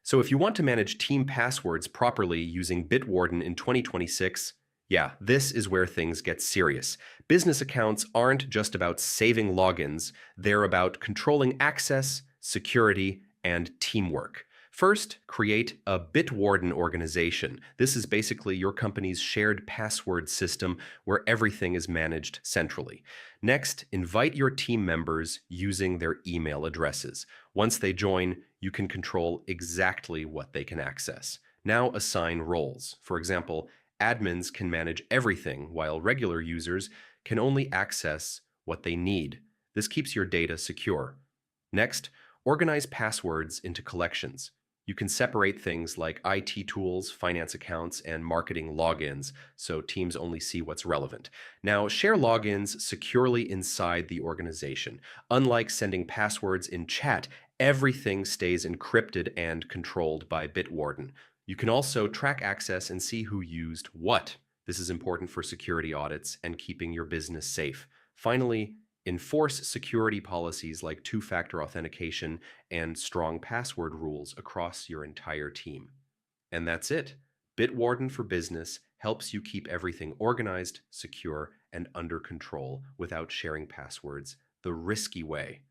So if you want to manage team passwords properly using Bitwarden in 2026, yeah, this is where things get serious. Business accounts aren't just about saving logins, they're about controlling access, security, and teamwork. First, create a Bitwarden organization. This is basically your company's shared password system where everything is managed centrally. Next, invite your team members using their email addresses. Once they join, you can control exactly what they can access. Now assign roles. For example, admins can manage everything while regular users can only access what they need. This keeps your data secure. Next, organize passwords into collections. You can separate things like IT tools, finance accounts, and marketing logins so teams only see what's relevant. Now, share logins securely inside the organization. Unlike sending passwords in chat, everything stays encrypted and controlled by Bitwarden. You can also track access and see who used what. This is important for security audits and keeping your business safe. Finally, enforce security policies like two-factor authentication and strong password rules across your entire team. And that's it. Bitwarden for Business helps you keep everything organized, secure, and under control without sharing passwords the risky way.